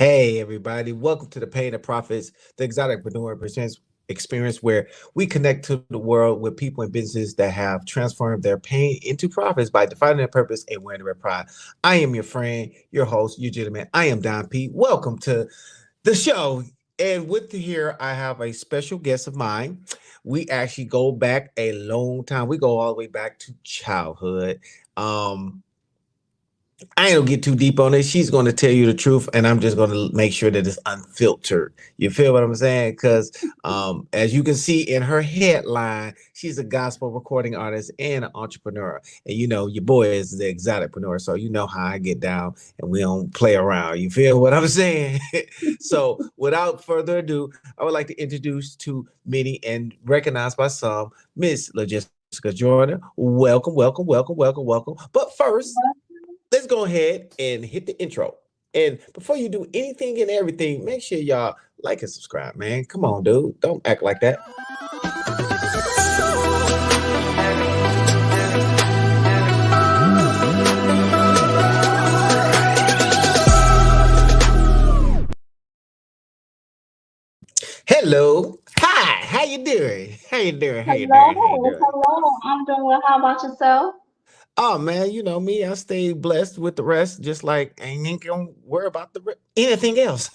Hey, everybody. Welcome to the Pain and Profits, the Exoticprenuer Experience, where we connect to the world with people and businesses that have transformed their pain into profits by defining their purpose and wearing their pride. I am your friend, your host, your gentleman. I am Don P. Welcome to the show. And with here, I have a special guest of mine. We actually go back a long time. We go all the way back to childhood. Um, I ain't gonna get too deep on it. She's gonna tell you the truth, and I'm just gonna make sure that it's unfiltered. You feel what I'm saying? Because as you can see in her headline, she's a gospel recording artist and an entrepreneur. And you know, your boy is the exoticpreneur, so you know how I get down and we don't play around. You feel what I'm saying? So without further ado, I would like to introduce to many and recognized by some, Miss LaJessica Joiner. Welcome, welcome, welcome, welcome, welcome. But first, let's go ahead and hit the intro. And before you do anything and everything, make sure y'all like and subscribe, man. Come on, dude. Don't act like that. Hello. Hi. How you doing? How you doing? How you doing? How you Hello, doing? hello. I'm doing well. How about yourself? Oh man, you know me. I stay blessed with the rest, just like I ain't gonna worry about anything else.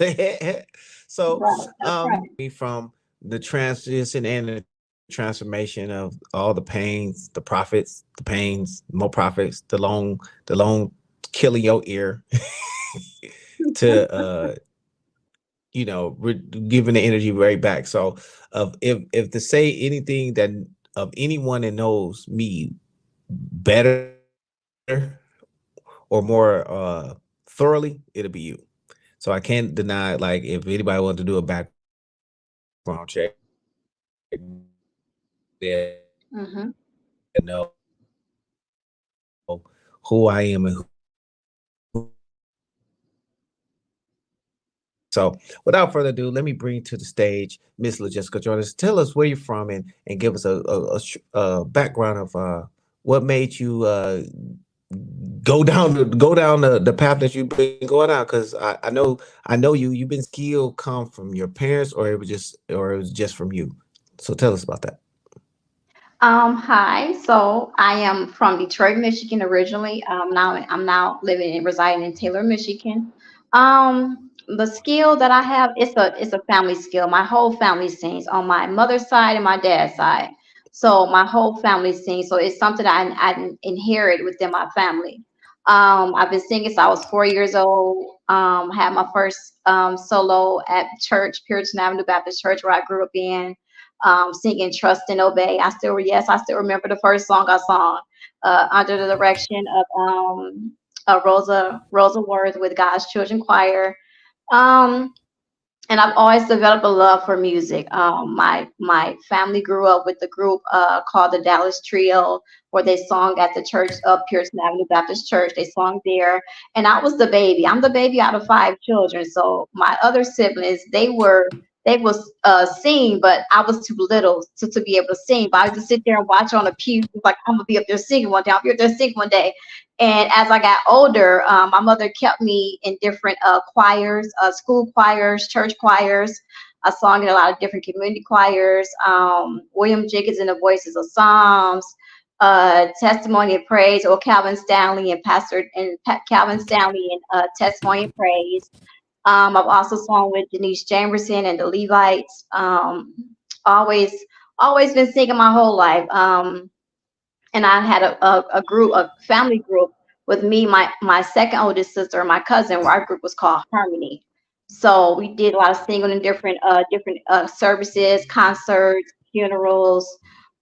So, Right, that's right. me from the transition and the transformation of all the pains, the profits, the pains, more profits, the long killing your ear to giving the energy right back. So, of if to say anything that of anyone that knows me better or more thoroughly, it'll be you. So I can't deny, like, if anybody wants to do a background check, they'll know Mm-hmm. who I am and who I am. So without further ado, let me bring to the stage Miss LaJessica Joiner. Tell us where you're from and give us a background of what made you go down the path that you've been going down. Because I know you've been skilled come from your parents, or it was just from you. So tell us about that. Hi. So I am from Detroit, Michigan originally. Now I'm now living and residing in Taylor, Michigan. The skill that I have it's a family skill. My whole family sings on my mother's side and my dad's side. So my whole family sings. So it's something I inherit within my family. I've been singing since I was 4 years old. Had my first solo at church, Puritan Avenue Baptist Church, where I grew up in, singing "Trust and Obey." I still remember the first song I sung under the direction of Rosa Worth with God's Children Choir. Um, and I've always developed a love for music. My family grew up with the group called the Dallas Trio, where they sung at the church of Puritan Avenue Baptist Church. They sung there, and I was the baby. I'm the baby out of five children. So my other siblings, they was sing, but I was too little to be able to sing. But I used to sit there and watch on a pew, like I'm gonna be up there singing one day. I'll be up there singing one day. And as I got older, my mother kept me in different choirs, school choirs, church choirs. I sang in a lot of different community choirs. William Jenkins and the Voices of Psalms, Testimony and Praise, or Calvin Stanley and Calvin Stanley and Testimony and Praise. I've also sung with Denise Jamerson and the Levites. Always, always been singing my whole life. And I had a group, a family group with me, my second oldest sister, and my cousin, where our group was called Harmony. So we did a lot of singing in different services, concerts, funerals,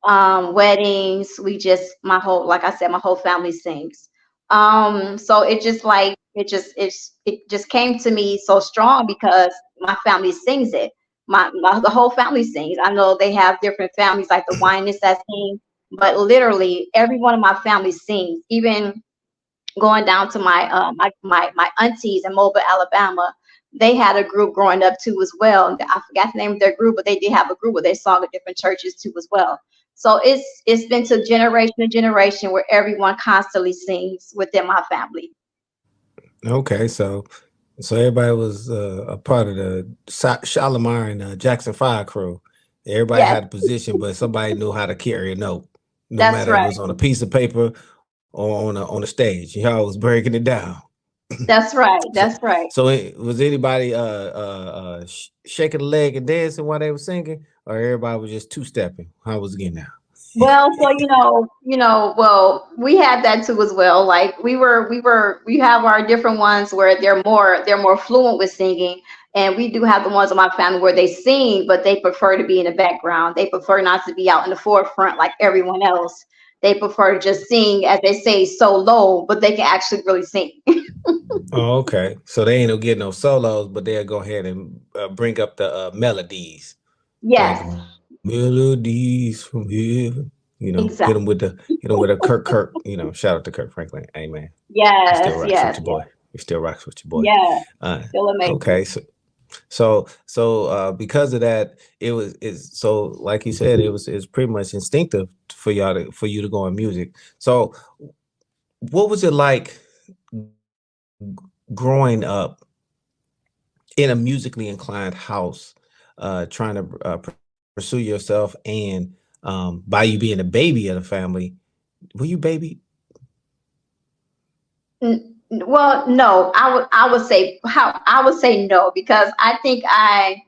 weddings. We just my whole, like I said, my whole family sings. So it just came to me so strong because my family sings it. The whole family sings. I know they have different families like the Winans that sing, but literally every one of my family sings. Even going down to my aunties in Mobile, Alabama, they had a group growing up too as well. And I forgot the name of their group, but they did have a group where they sung at different churches too as well. So it's been to generation where everyone constantly sings within my family. Okay, so So everybody was a part of the Shalimar and Jackson 5 crew. Everybody Yes, had a position, but somebody knew how to carry a note, no that's matter if it right. was on a piece of paper or on a stage. Y'all was breaking it down. That's right. So, That's right. was anybody shaking a leg and dancing while they were singing, or everybody was just two stepping? How was it getting now? Well, so well, we had that too as well. Like we have our different ones where they're more fluent with singing, and we do have the ones in my family where they sing, but they prefer to be in the background. They prefer not to be out in the forefront like everyone else. They prefer to just sing, as they say, so low, but they can actually really sing. Oh, okay. So they ain't no getting no solos, but they'll go ahead and bring up the melodies. Like Yes, melodies from heaven. exactly. Hit them with a Kirk. Shout out to Kirk Franklin. Amen. He still Yes, rocks with yes, your yes, boy. He still rocks with your boy. yes. Uh, Still amazing. okay. So because of that, it's so like you said, it's pretty much instinctive for you to go in music. So what was it like growing up in a musically inclined house, trying to pursue yourself, and by you being a baby of the family, were you baby? Well, no, I would say no because I think I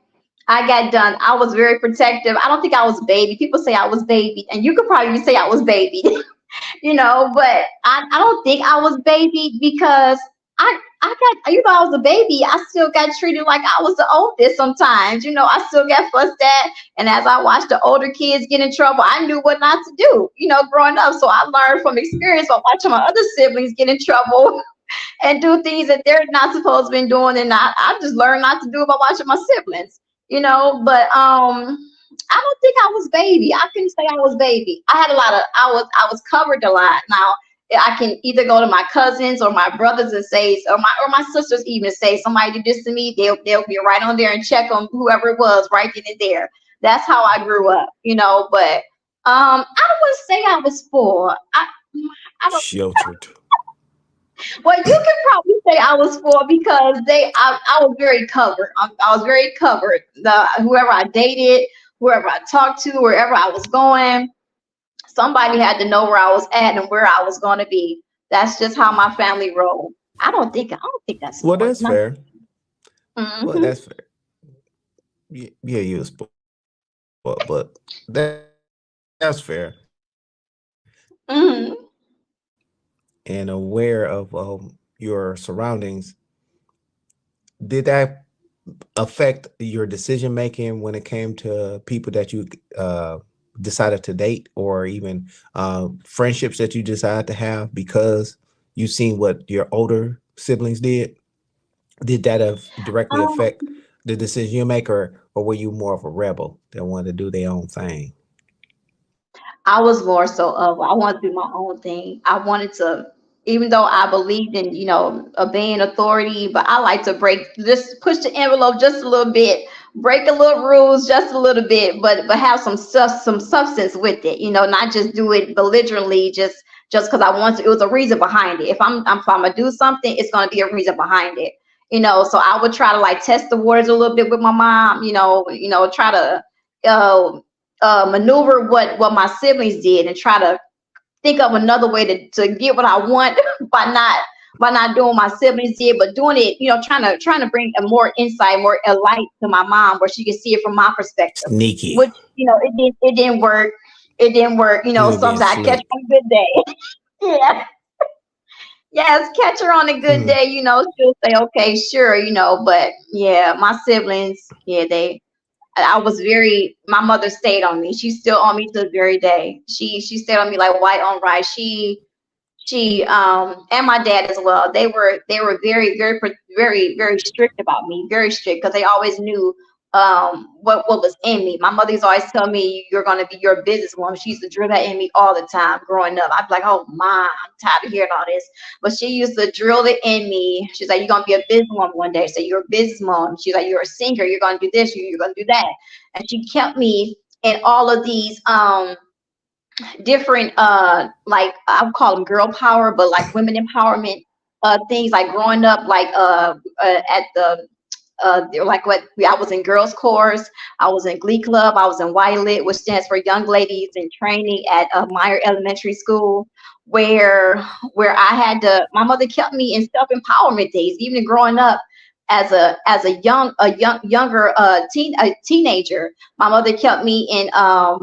got done. I was very protective. I don't think I was baby. People say I was baby, and you could probably say I was baby, but I don't think I was baby because I got, I was a baby. I still got treated like I was the oldest sometimes. I still got fussed at. And as I watched the older kids get in trouble, I knew what not to do, growing up. So I learned from experience by watching my other siblings get in trouble and do things that they're not supposed to be doing. And I just learned not to do it by watching my siblings, But I don't think I was baby. I couldn't say I was baby. I had a lot of I was covered a lot. Now I can either go to my cousins or my brothers and say, or my sisters even say somebody did this to me. They'll be right on there and check on whoever it was right then and there. That's how I grew up, But I wouldn't say I was spoiled. I don't. Sheltered. Well, you can probably say I was spoiled because I was very covered. I was very covered. Whoever I dated, whoever I talked to, wherever I was going, somebody had to know where I was at and where I was going to be. That's just how my family rolled. I don't think that's Well, spoiled. that's fair. Well, Mm-hmm. that's fair. Yeah, you was spoiled, but that's fair. Mm-hmm. And aware of your surroundings. Did that affect your decision making when it came to people that you decided to date, or even friendships that you decided to have because you seen what your older siblings did? Did that directly Um, affect the decision you make, or were you more of a rebel that wanted to do their own thing? I was more so of I wanted to do my own thing. I wanted to, even though I believed in, obeying authority, but I like to just push the envelope just a little bit, break a little rules just a little bit, but have some substance with it, not just do it belligerently, just because I want to. It was a reason behind it. If I'm gonna do something, it's gonna be a reason behind it. So I would try to like test the waters a little bit with my mom, try to uh, maneuver what my siblings did and try to think of another way to get what I want by not doing what my siblings did, but doing it, trying to bring a more insight, more a light to my mom where she can see it from my perspective. Sneaky. Which, it didn't work. It didn't work. You were being Sometimes I catch slick. her on a good day. Yeah. Yes, catch her on a good Hmm. day, she'll say, okay, sure, but yeah, my siblings, yeah, I was my mother stayed on me. She's still on me to this very day. She stayed on me like white on rice. She and my dad as well. They were very very very strict about me, very strict because they always knew what was in me. My mother's always tell me you're gonna be your businesswoman. She used to drill that in me all the time growing up. I'd be like, oh mom, I'm tired of hearing all this. But she used to drill it in me. She's like, you're gonna be a businesswoman one day. So you're a business mom. She's like, you're a singer. You're gonna do this. You're gonna do that. And she kept me in all of these different like I would call them girl power, but like women empowerment things like growing up, like at the like what I was in girls course, I was in Glee Club, I was in YLIT, which stands for Young Ladies in Training at Meyer Elementary School, where I had to. My mother kept me in self empowerment days, even growing up as a younger teenager. My mother kept me in uh,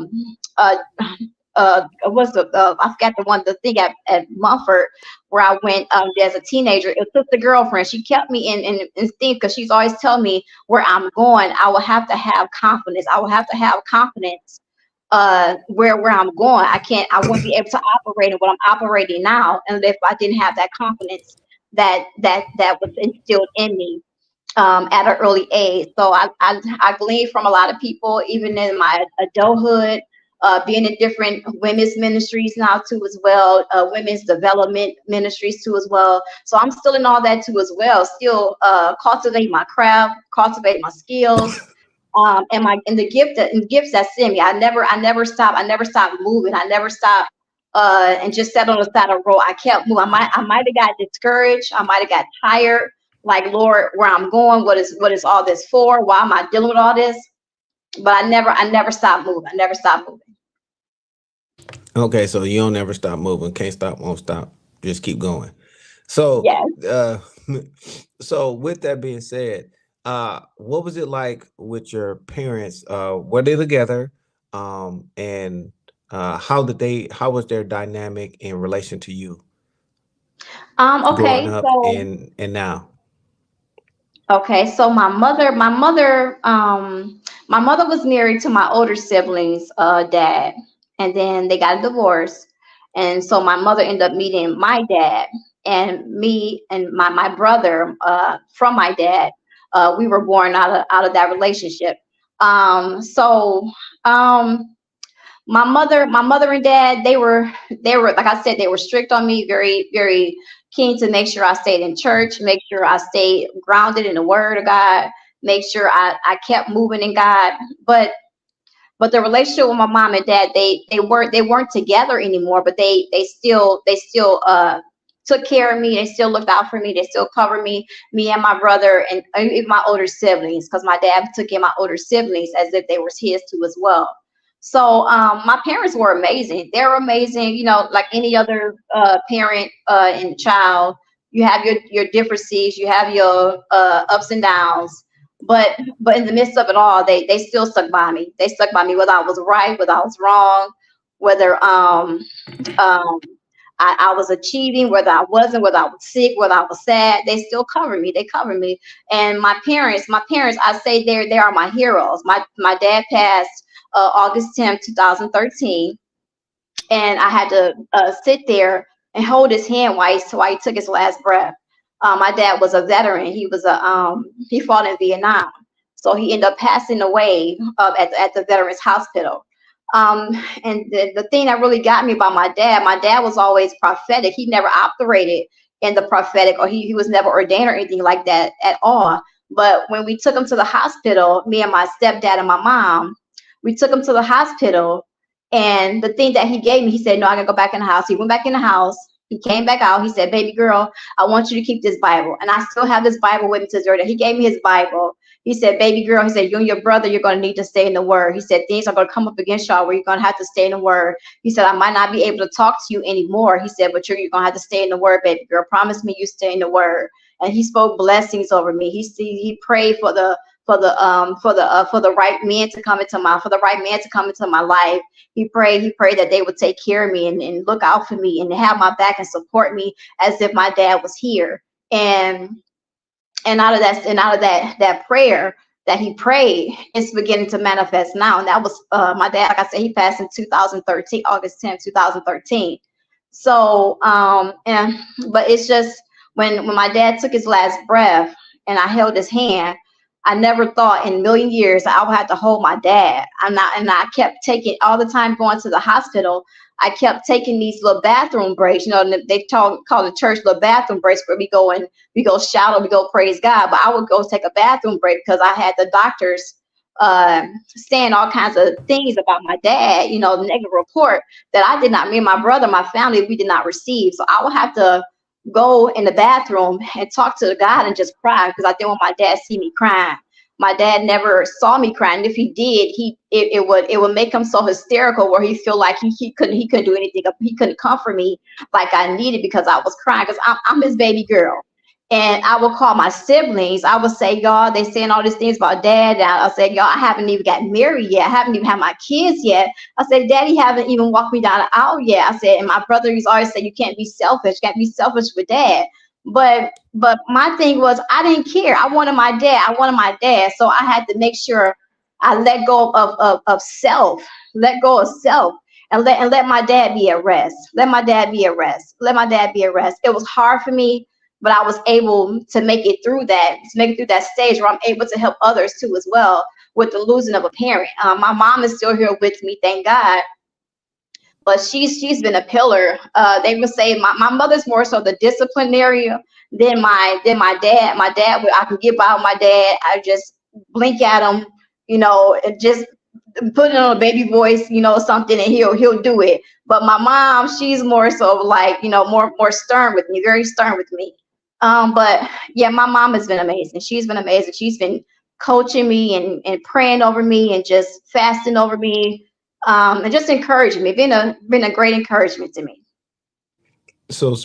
what's the I forgot the thing at Mumford where I went as a teenager. It was just a girlfriend. She kept me in things because she's always telling me where I'm going. I will have to have confidence. I will have to have confidence where I'm going. I wouldn't be able to operate in what I'm operating now, and if I didn't have that confidence that was instilled in me at an early age. So I gleaned from a lot of people, even in my adulthood, being in different women's ministries now too as well, women's development ministries too as well. So I'm still in all that too as well. Still cultivate my craft, cultivate my skills, and the gifts that's in me. I never stopped moving. I never stopped and just sat on the side of the road. I kept moving. I might have got discouraged. I might have got tired. Like, Lord, where I'm going, what is all this for? Why am I dealing with all this? But I never stopped moving. I never stopped moving. Okay, so you don't ever stop moving. Can't stop, won't stop. Just keep going. So, Yes. uh, so with that being said, what was it like with your parents? Were they together? And how was their dynamic in relation to you growing Okay. up So and now? okay. So my mother was married to my older siblings' dad, and then they got a divorce, and so my mother ended up meeting my dad, and me and my brother from my dad. We were born out of that relationship. So my mother and dad, they were like I said, they were strict on me, very very keen to make sure I stayed in church, make sure I stayed grounded in the word of God, make sure I kept moving in God. But the relationship with my mom and dad, they weren't together anymore, but they still took care of me. They still looked out for me. They still covered me and my brother, and even my older siblings, because my dad took in my older siblings as if they were his too as well. So my parents were amazing. They're amazing, like any other parent and child. You have your differences, you have your ups and downs, but in the midst of it all, they still stuck by me. They stuck by me whether I was right, whether I was wrong, whether um I was achieving, whether I wasn't, whether I was sick, whether I was sad. They still covered me. They covered me. And my parents, I say they are my heroes. My dad passed August 10th, 2013, and I had to sit there and hold his hand while he took his last breath. My dad was a veteran. He fought in Vietnam, so he ended up passing away at the Veterans Hospital. Um, and the thing that really got me about my dad was always prophetic. He never operated in the prophetic, or he was never ordained or anything like that at all. But when we took him to the hospital, me and my stepdad and my mom, we took him to the hospital, and the thing that he gave me, he said, "No, I gotta go back in the house." He went back in the house. He came back out. He said, "Baby girl, I want you to keep this Bible." And I still have this Bible with me to this day. He gave me his Bible. He said, "Baby girl," he said, "you and your brother, you're going to need to stay in the word." He said, "Things are going to come up against y'all where you're going to have to stay in the word." He said, "I might not be able to talk to you anymore." He said, "But you're going to have to stay in the word, baby girl. Promise me you stay in the word." And he spoke blessings over me. He prayed for the right man to come into my life. He prayed that they would take care of me and look out for me and have my back and support me as if my dad was here. And out of that prayer that he prayed, it's beginning to manifest now. And that was my dad. Like I said, he passed in 2013, August 10th, 2013. So and but it's just when my dad took his last breath and I held his hand, I never thought in a million years I would have to hold my dad. And I kept taking all the time going to the hospital. I kept taking these little bathroom breaks. They call the church little bathroom breaks, where we go shout or we go praise God. But I would go take a bathroom break because I had the doctors saying all kinds of things about my dad, the negative report that I did not, me and my brother, my family, we did not receive. So I would have to go in the bathroom and talk to God and just cry because I didn't want my dad to see me crying. My dad never saw me crying. If he did, it would make him so hysterical where he feel like he couldn't do anything. He couldn't comfort me like I needed because I was crying because I'm his baby girl. And I would call my siblings. I would say, y'all, they saying all these things about dad. And I said, y'all, I haven't even got married yet. I haven't even had my kids yet. I said, Daddy haven't even walked me down the aisle yet. I said, and my brother used to always say, you can't be selfish. You can't be selfish with dad. But my thing was, I didn't care. I wanted my dad. I wanted my dad. So I had to make sure I let go of self, let go of self, and let my dad be at rest. Let my dad be at rest. Let my dad be at rest. It was hard for me, but I was able to make it through that, stage where I'm able to help others too as well with the losing of a parent. My mom is still here with me, thank God, but she's been a pillar. They would say my mother's more so the disciplinary than my dad. My dad, I can get by with my dad. I just blink at him, and just put it on a baby voice, something, and he'll do it. But my mom, she's more so like, more stern with me, very stern with me. But yeah, my mom has been amazing. She's been amazing. She's been coaching me and praying over me and just fasting over me, and just encouraging me, been a great encouragement to me. So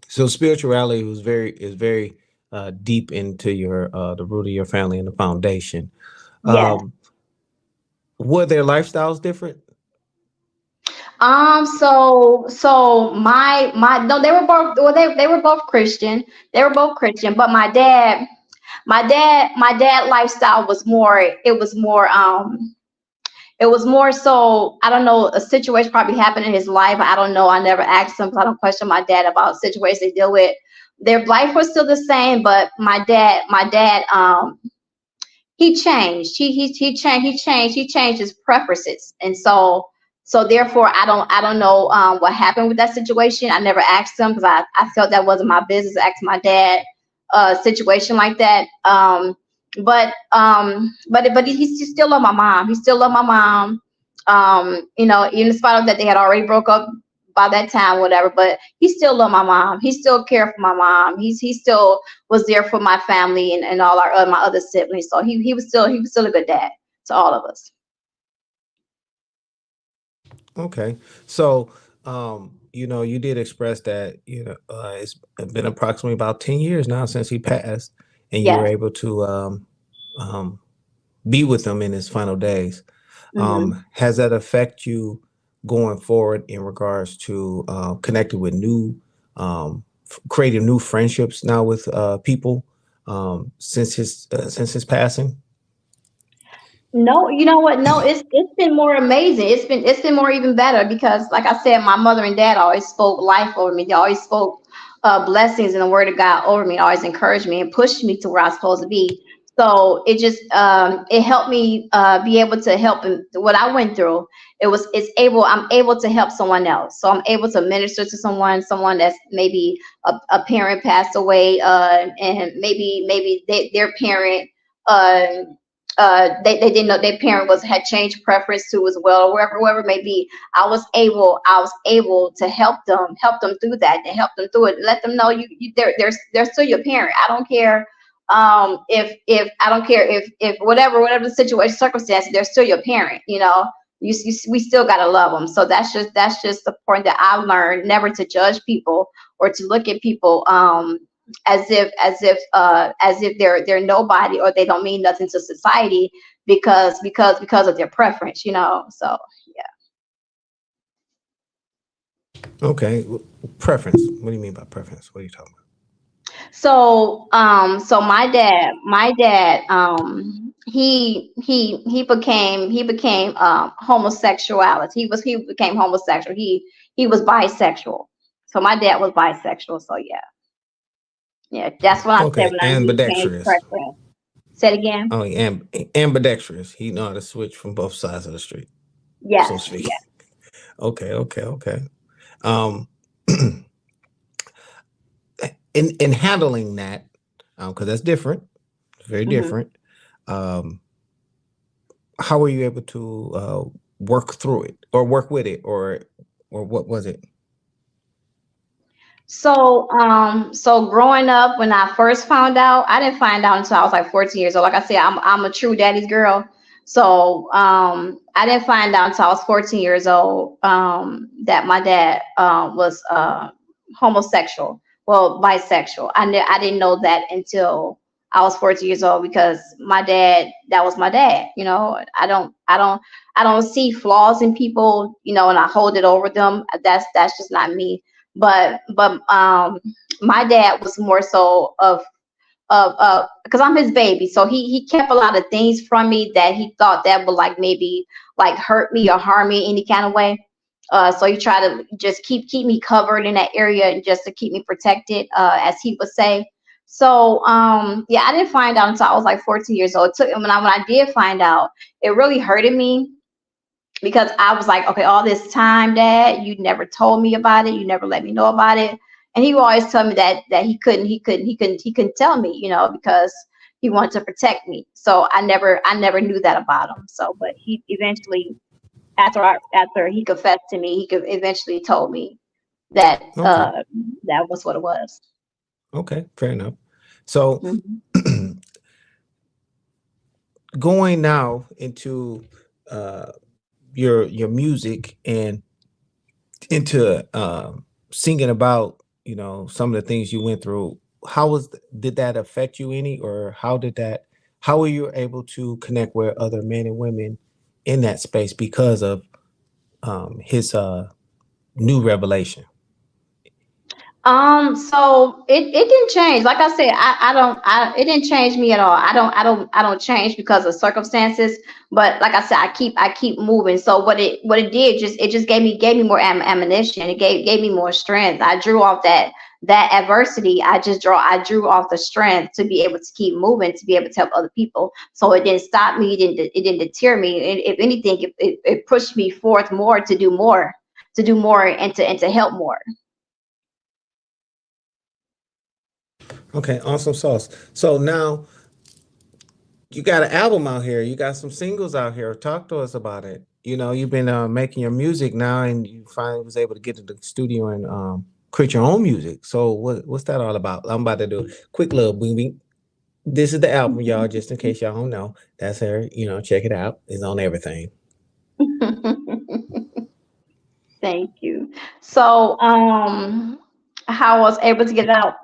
so spirituality is very deep into your the root of your family and the foundation. Yes. Um, were their lifestyles different? So my no, they were both, well, they were both Christian. They were both Christian, but my dad lifestyle was more, it was more so, I don't know, a situation probably happened in his life. I don't know. I never asked him because I don't question my dad about situations they deal with. Their life was still the same, but my dad, he changed. He changed his preferences, and so therefore, I don't know what happened with that situation. I never asked him because I felt that wasn't my business to ask my dad a situation like that. But he still loved my mom. He still loved my mom. Even in spite of that, they had already broke up by that time, whatever. But he still loved my mom. He still cared for my mom. He still was there for my family and all my other siblings. So he was still a good dad to all of us. Okay. So, you did express that, it's been approximately about 10 years now since he passed, and you were Yes. able to um, be with him in his final days. Hmm. Has that affect you going forward in regards to connecting with creating new friendships now with people since his passing? No, you know what? No, it's been more amazing. It's been more even better because, like I said, my mother and dad always spoke life over me. They always spoke blessings and the word of God over me. Always encouraged me and pushed me to where I was supposed to be. So it helped me be able to help in what I went through. I'm able to help someone else. So I'm able to minister to someone that's maybe a parent passed away, and maybe their parent. Uh, they didn't know their parent had changed preference to as well, wherever it may be. I was able to help them through that, and help them through it, let them know they're still your parent. I don't care, if I don't care if whatever the situation circumstance, they're still your parent. We still gotta love them. So that's just the point that I've learned, never to judge people or to look at people as if they're nobody, or they don't mean nothing to society because of their preference. So yeah. Okay. Preference. What do you mean by preference? What are you talking So my dad, he became homosexuality. He became homosexual. He was bisexual. So my dad was bisexual. So yeah. Yeah, that's what I about? said Okay. when I he changed Ambidextrous. preference. Say it again. Oh, ambidextrous. He know how to switch from both sides of the street, so Yes, to speak. yes. Okay, okay, okay. Um, in handling that, because that's different, very Hmm. different. Um, how were you able to work through it, or work with it, or what was it? So growing up, when I first found out, I didn't find out until I was like 14 years old. Like I said, I'm a true daddy's girl. So I didn't find out until I was 14 years old that my dad was homosexual, well, bisexual. I didn't know that until I was 14 years old because my dad, that was my dad. You know, I don't see flaws in people, you know, and I hold it over them. That's just not me. But my dad was more so of because I'm his baby, so he kept a lot of things from me that he thought that would like maybe like hurt me or harm me any kind of way. So he tried to just keep me covered in that area and just to keep me protected, as he would say. So yeah, I didn't find out until I was like 14 years old. It took when I did find out, it really hurted me because I was like, okay, all this time, Dad, you never told me about it. You never let me know about it. And he would always tell me that he couldn't tell me, you know, because he wanted to protect me. So I never knew that about him. So, but he eventually, after he confessed to me, he could eventually told me that Okay. that was what it was. Okay. Fair enough. So Mhm. going now into uh, your music and into singing about, you know, some of the things you went through, did that affect you any, or how were you able to connect with other men and women in that space because of his new revelation? So it didn't change. Like I said, it didn't change me at all. I don't change because of circumstances. But like I said, I keep moving. So what it did, it just gave me more ammunition. It gave me more strength. I drew off that adversity. I drew off the strength to be able to keep moving, to be able to help other people. So it didn't stop me. It didn't deter me. And if anything, it pushed me forth more to do more, and to help more. Okay, awesome sauce. So now you got an album out here. You got some singles out here. Talk to us about it. You know, you've been making your music now, and you finally was able to get to the studio and create your own music. So what's that all about? I'm about to do a quick little bing bing. This is the album, y'all. Just in case y'all don't know, that's her. You know, check it out. It's on everything. Thank you. So, how I was able to get out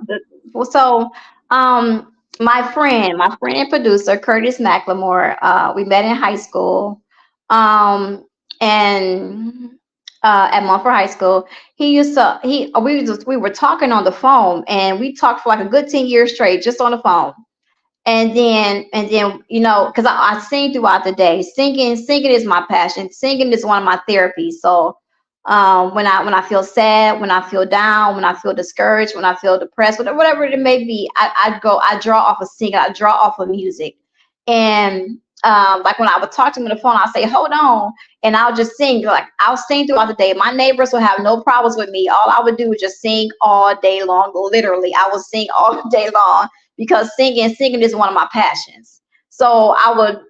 well, so, um, my friend and producer, Curtis McLemore, we met in high school, um, and at Mumford High School. We were talking on the phone, and we talked for like a good 10 years straight, just on the phone. And then you know, because I sing throughout the day. Singing is my passion. Singing is one of my therapies. So when I feel sad, when I feel down, when I feel discouraged, when I feel depressed, whatever it may be, I draw off of singing. I draw off of music. And like when I would talk to him on the phone, I'll say, hold on, and I'll just sing. Like I'll sing throughout the day. My neighbors will have no problems with me. All I would do is just sing all day long. Literally, I would sing all day long because singing is one of my passions. So I would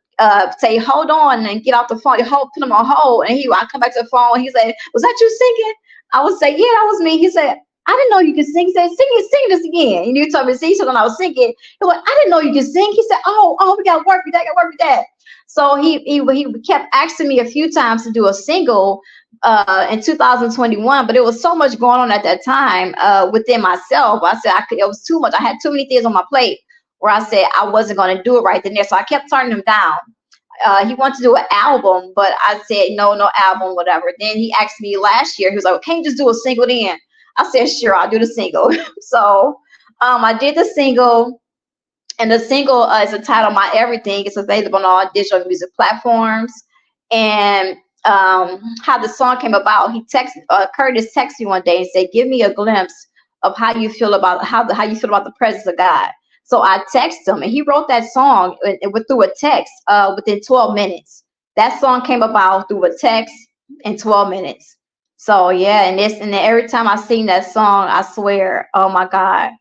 say, hold on, and get off the phone, put him on hold. And I come back to the phone. He said, was that you singing? I would say, yeah, that was me. He said, I didn't know you could sing. He said, sing this again. And you told me, see, so when I was singing, he was like, I didn't know you could sing. He said, oh, we got to work with that, got to work with that. So he kept asking me a few times to do a single in 2021, but it was so much going on at that time within myself. I said it was too much. I had too many things on my plate where I said I wasn't going to do it right then there. So I kept turning him down. He wanted to do an album, but I said no album, whatever. Then he asked me last year. He was like, "Can't you just do a single then?" I said, "Sure, I'll do the single." So I did the single, and the single is entitled "My Everything." It's available on all digital music platforms. And how the song came about, Curtis texted me one day and said, "Give me a glimpse of how you feel about how you feel about the presence of God." So I texted him, and he wrote that song through a text within 12 minutes. That song came about through a text in 12 minutes. So yeah, and every time I sing that song, I swear, oh my God,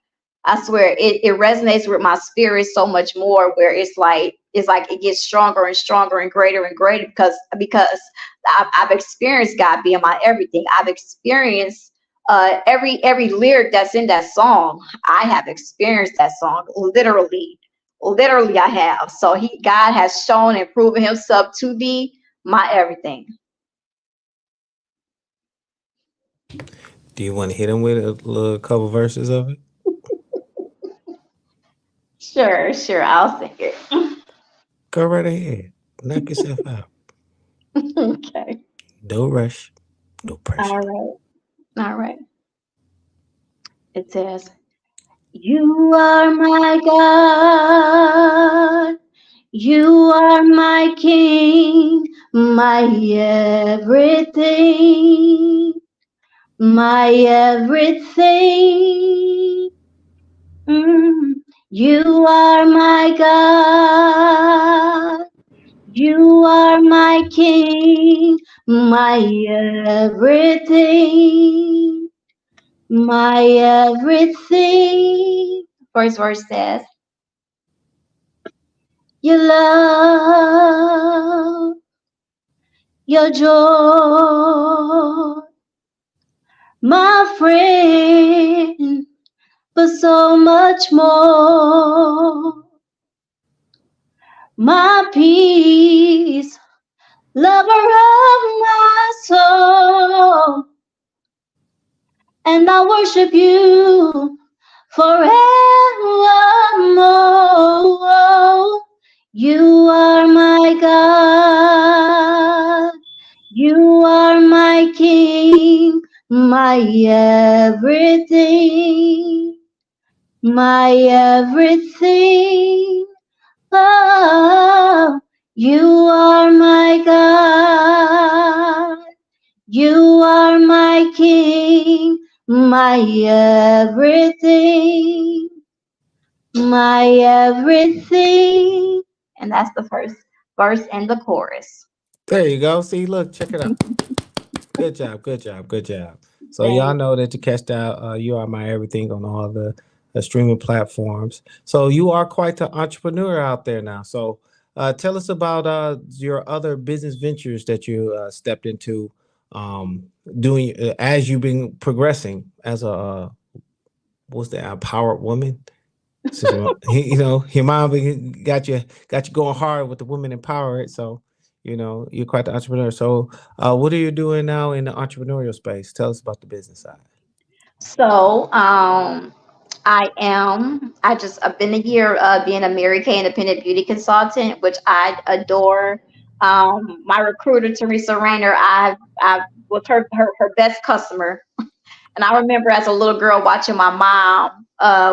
I swear it resonates with my spirit so much more. Where it's like it gets stronger and stronger and greater because I've experienced God being my everything. I've experienced Every lyric that's in that song, I have experienced that song literally I have. So God has shown and proven himself to be my everything. Do you want to hit him with a little couple verses of it? Sure, I'll sing it. Go right ahead. Knock yourself out. Okay. No rush, no All pressure. right. All right. It says, "You are my God. You are my King, my everything, my everything. Mm. You are my God. You are my King, my everything, my everything." First verse says, "Your love, your joy, my friend, but so much more. My peace, lover of my soul, and I worship you forevermore. You are my God. You are my King, my everything, my everything. Oh, you are my God. You are my King, my everything, my everything." And that's the first verse and the chorus. There you go. See, look, check it out. Good job, good job, good job. So y'all Thanks. know that you catch out You Are My Everything on all the streaming platforms. So you are quite the entrepreneur out there now. So tell us about your other business ventures that you stepped into doing as you've been progressing as a what's that, empowered woman. Since you know your mom got you going hard with the women empowered. So you know you're quite the entrepreneur. So what are you doing now in the entrepreneurial space? Tell us about the business side. So, I've been a year being a Mary Kay independent beauty consultant, which I adore. My recruiter, Teresa Rayner, I was her best customer. And I remember as a little girl watching my mom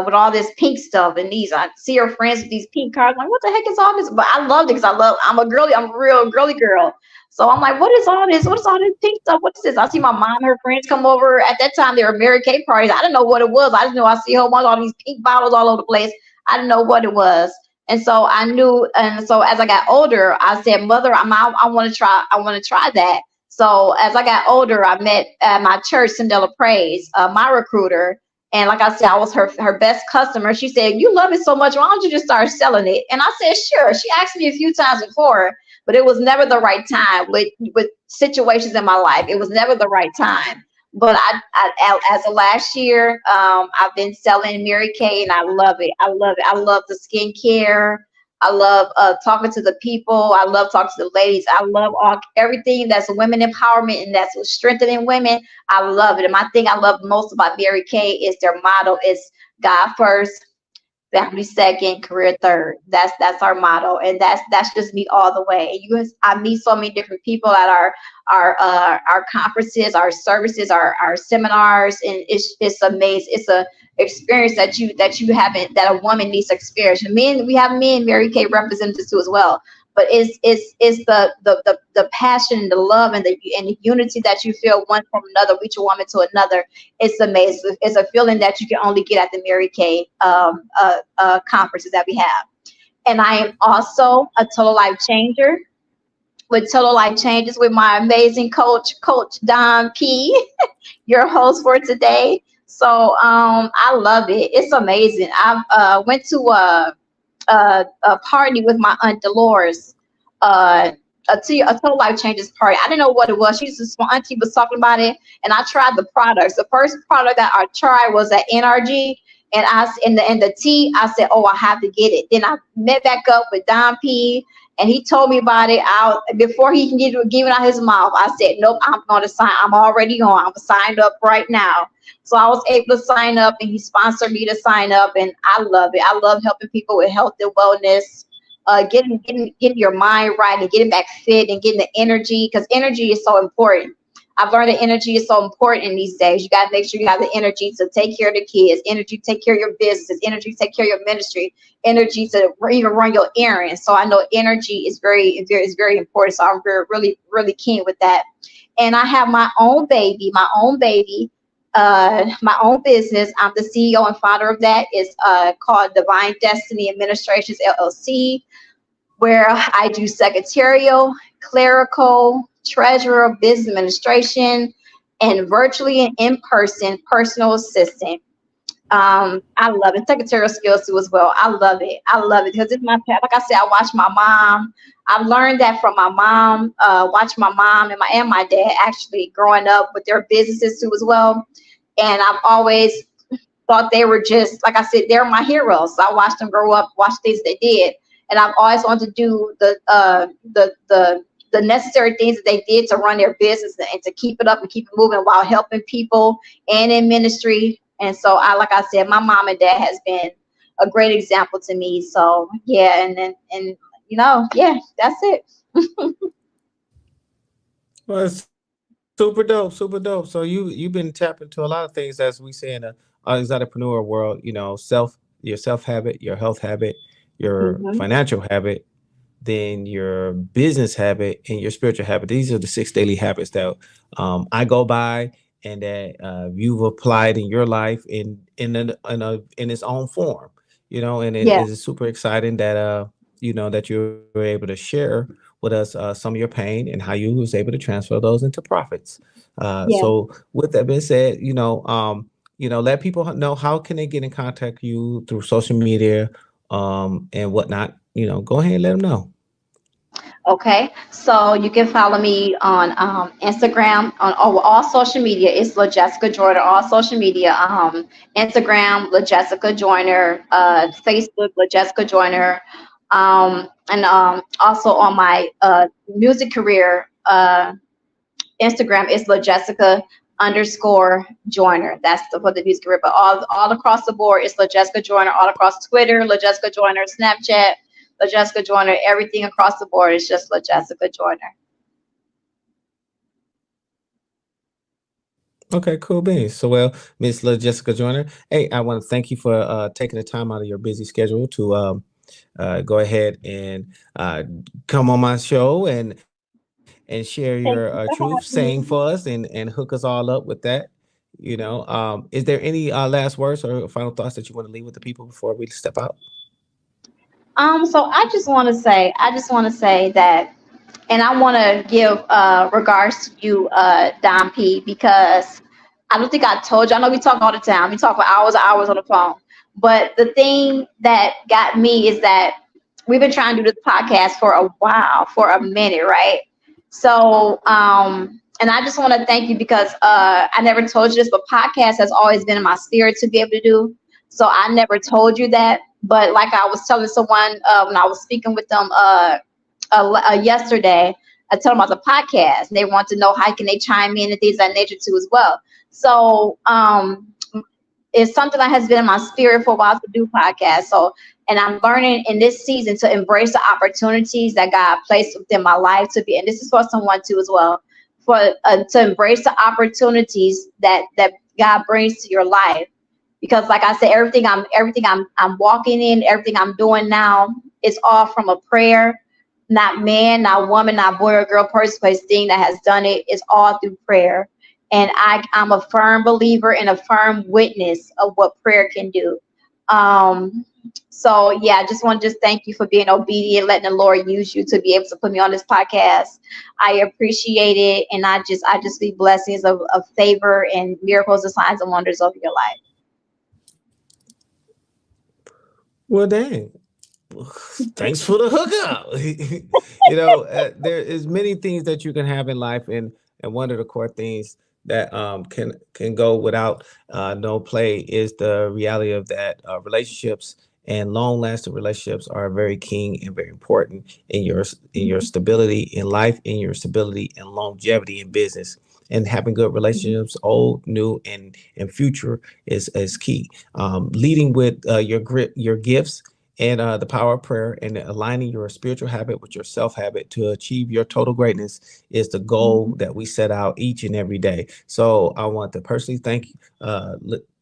with all this pink stuff and these. I see her friends with these pink cards. I'm like, what the heck is all this? But I loved it because I'm a girly. I'm a real girly girl. So I'm like, what is all this? What is all this pink stuff? What is this? I see my mom and her friends come over. At that time, they were Mary Kay parties. I didn't know what it was. I just knew I see a whole bunch of all these pink bottles all over the place. I didn't know what it was. And so I knew. And so as I got older, I said, Mother, I want to try. I want to try that. So as I got older, I met at my church, Cinderella Praise, my recruiter. And like I said, I was her best customer. She said, "You love it so much. Why don't you just start selling it?" And I said, "Sure." She asked me a few times before, but it was never the right time with situations in my life. It was never the right time. But as of last year, I've been selling Mary Kay, and I love it. I love it. I love the skincare. I love talking to the people. I love talking to the ladies. I love everything that's women empowerment and that's strengthening women. I love it. And my thing I love most about Mary Kay is their motto is God first, family second, career third. That's our motto, and that's just me all the way. I meet so many different people at our conferences, our services, our seminars, and it's amazing. It's a experience that you haven't, that a woman needs to experience. And we have men Mary Kay representatives too as well. But it's the passion, the love, and the unity that you feel one from another, each woman to another. It's amazing. It's a feeling that you can only get at the Mary Kay conferences that we have. And I am also a total life changer with Total Life Changes with my amazing Coach Don P, your host for today. So I love it. It's amazing. I went to a party with my aunt Dolores a total life changes party. I didn't know what it was. She just my auntie was talking about it, and I tried the products. The first product that I tried was that NRG, and in the tea. I said, oh, I have to get it. Then I met back up with Don P, and he told me about it out before he can give it out his mouth. I said, nope, I'm going to sign. I'm already on. I'm signed up right now. So I was able to sign up, and he sponsored me to sign up, and I love it. I love helping people with health and wellness, getting your mind right and getting back fit and getting the energy, because energy is so important. I've learned that energy is so important in these days. You got to make sure you have the energy to take care of the kids, energy to take care of your businesses, energy to take care of your ministry, energy to even run your errands. So I know energy is very important. So I'm really, really keen with that. And I have my own business. I'm the CEO and founder of that. It's called Divine Destiny Administrations LLC, where I do secretarial, clerical, treasurer, business administration, and virtually and in person personal assistant. I love it. Secretarial skills too as well. I love it. I love it because it's my path. Like I said, I watch my mom. I've learned that from my mom. Watch my mom and my dad actually growing up with their businesses too as well. And I've always thought they were just, like I said, they're my heroes. So I watched them grow up, watch things they did, and I've always wanted to do the necessary things that they did to run their business and to keep it up and keep it moving while helping people and in ministry. And so like I said, my mom and dad has been a great example to me. So yeah, and yeah, that's it. Well, it's super dope, super dope. So you've been tapping into a lot of things, as we say in the exoticpreneur world. Your self habit, your health habit, your Hmm. financial habit, then your business habit, and your spiritual habit. These are the six daily habits that I go by, and that you've applied in your life in its own form. And it Yeah, is super exciting that that you were able to share with us some of your pain and how you was able to transfer those into profits. yeah. So with that being said, let people know how can they get in contact with you through social media and whatnot. Go ahead and let them know. Okay, so you can follow me on Instagram on all social media. It's LaJessica Joiner. All social media, Instagram LaJessica Joiner, Facebook LaJessica Joiner, and also on my music career Instagram is LaJessica_Joiner. That's for the music career. But all across the board, it's LaJessica Joiner. All across Twitter, LaJessica Joiner, Snapchat, LaJessica Joiner. Everything across the board is just LaJessica Joiner. Okay, cool beans. So, well, Miss Jessica Joyner, hey, I want to thank you for taking the time out of your busy schedule to go ahead and come on my show and share your Thank truth, you for saying for having us me. and hook us all up with that. Is there any last words or final thoughts that you want to leave with the people before we step out? So I just want to say that, and I want to give regards to you, Don P, because I don't think I told you. I know we talk all the time. We talk for hours and hours on the phone. But the thing that got me is that we've been trying to do this podcast for a while, for a minute, right? So, and I just want to thank you because I never told you this, but podcast has always been in my spirit to be able to do. So I never told you that. But like I was telling someone when I was speaking with them yesterday, I told them about the podcast, and they want to know how can they chime in and things of that nature too as well. So it's something that has been in my spirit for a while to do podcasts. So, and I'm learning in this season to embrace the opportunities that God placed within my life to be, and this is for someone too as well, for to embrace the opportunities that God brings to your life. Because, like I said, everything I'm walking in, everything I'm doing now, is all from a prayer. Not man, not woman, not boy or girl, person, place, thing that has done it. It's all through prayer. And I'm a firm believer and a firm witness of what prayer can do. Um, so yeah, I just want to just thank you for being obedient, letting the Lord use you to be able to put me on this podcast. I appreciate it, and I just speak blessings of favor and miracles and signs and wonders over your life. Well, dang. thanks for the hookup. There is many things that you can have in life, and one of the core things that can go without no play is the reality of that relationships and long lasting relationships are very key and very important in your Mhm. stability in life, in your stability and longevity in business. And having good Mhm. relationships, old, new, and future is key. Leading with your gifts and the power of prayer and aligning your spiritual habit with your self habit to achieve your total greatness is the goal Mhm. that we set out each and every day. So I want to personally thank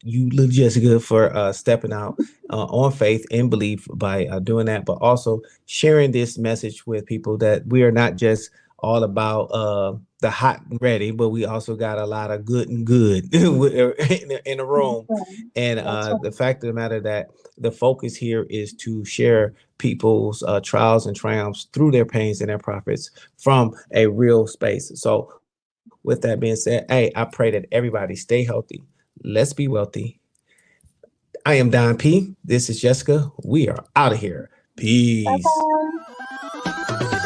you, LaJessica, for stepping out on faith and belief by doing that, but also sharing this message with people that we are not just all about the hot and ready, but we also got a lot of good and good in the That's room. right. And That's the right. fact of the matter that the focus here is to share people's trials and triumphs through their pains and their profits from a real space. So, with that being said, hey, I pray that everybody stay healthy. Let's be wealthy. I am Don P. This is Jessica. We are out of here. Bye Peace. bye.